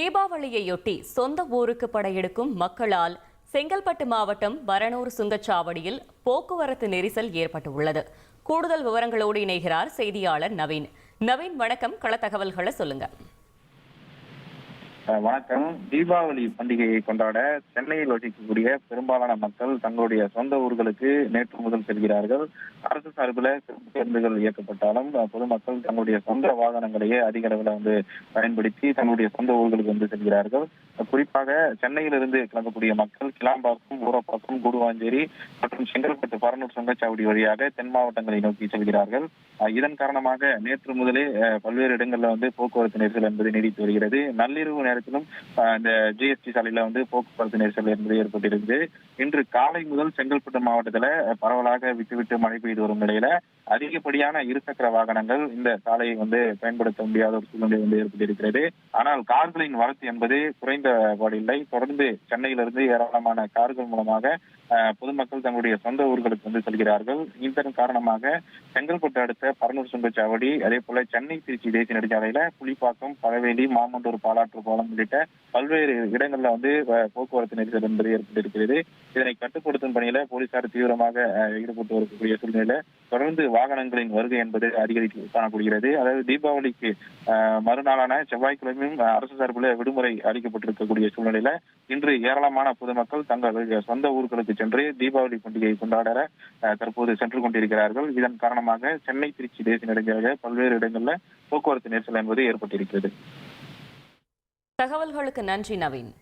தீபாவளியையொட்டி சொந்த ஊருக்கு படையெடுக்கும் மக்களால் செங்கல்பட்டு மாவட்டம் பரனூர் சுங்கச்சாவடியில் போக்குவரத்து நெரிசல் ஏற்பட்டுள்ளது. கூடுதல் விவரங்களோடு இணைகிறார் செய்தியாளர் நவீன். நவீன், வணக்கம். கள தகவல்களை சொல்லுங்க. வணக்கம். தீபாவளி பண்டிகையை கொண்டாட சென்னையில் வசிக்கக்கூடிய பெரும்பாலான மக்கள் தங்களுடைய சொந்த ஊர்களுக்கு நேற்று முதல் செல்கிறார்கள். அரசு சார்பில் சிறப்பு பேருந்துகள் இயக்கப்பட்டாலும் பொதுமக்கள் தங்களுடைய சொந்த வாகனங்களையே அதிக அளவில் பயன்படுத்தி தங்களுடைய சொந்த ஊர்களுக்கு செல்கிறார்கள். குறிப்பாக சென்னையிலிருந்து கிளம்பக்கூடிய மக்கள் கிளாம்பாக்கம், ஊரப்பாக்கம், கூடுவாஞ்சேரி மற்றும் செங்கல்பட்டு பரனூர் சுங்கச்சாவடி வழியாக தென் மாவட்டங்களை நோக்கி செல்கிறார்கள். இதன் காரணமாக நேற்று முதலே பல்வேறு இடங்களில் போக்குவரத்து நெரிசல் என்பது நீடித்து வருகிறது. நள்ளிரவு நேரத்திலும் இந்த ஜிஎஸ்டி சாலையில போக்குவரத்து நெரிசல் என்பது ஏற்பட்டிருந்தது. இன்று காலை முதல் செங்கல்பட்டு மாவட்டத்துல பரவலாக விட்டு மழை பெய்து வரும் நிலையில அதிகப்படியான இருசக்கர வாகனங்கள் இந்த சாலையை பயன்படுத்த முடியாத ஒரு சூழ்நிலை ஏற்பட்டிருக்கிறது. ஆனால் கார்களின் வரத்து என்பது குறைந்த பாடில்லை. தொடர்ந்து சென்னையிலிருந்து ஏராளமான கார்கள் மூலமாக பொதுமக்கள் தங்களுடைய சொந்த ஊர்களுக்கு செல்கிறார்கள். இதன் காரணமாக செங்கல்பட்டு அடுத்த பரனூர் சுங்கச்சாவடி, அதே போல சென்னை திருச்சி தேசிய நெடுஞ்சாலையில புலிப்பாக்கம், பழவேலி, மாமண்டூர் பாலாற்று பாலம் உள்ளிட்ட பல்வேறு இடங்கள்ல போக்குவரத்து நெரிசல் என்பது ஏற்பட்டிருக்கிறது. இதனை கட்டுப்படுத்தும் பணியில போலீசார் தீவிரமாக ஈடுபட்டு வரக்கூடிய சூழ்நிலை தொடர்ந்து வாகனங்களின் வருகை என்பது அதிகரித்து காணப்படுகிறது. அதாவது தீபாவளிக்கு மறுநாளான செவ்வாய்க்கிழமையும் அரசு சார்பில் விடுமுறை அளிக்கப்பட்டிருக்கக்கூடிய சூழ்நிலையில இன்று ஏராளமான பொதுமக்கள் தங்களுடைய சொந்த ஊர்களுக்கு சென்று தீபாவளி பண்டிகையை கொண்டாட தற்போது சென்று கொண்டிருக்கிறார்கள். இதன் காரணமாக சென்னை திருச்சி தேசிய நெடுஞ்சாலையில பல்வேறு இடங்கள்ல போக்குவரத்து நெரிசல் என்பது ஏற்பட்டிருக்கிறது. தகவல்களுக்கு நன்றி நவீன்.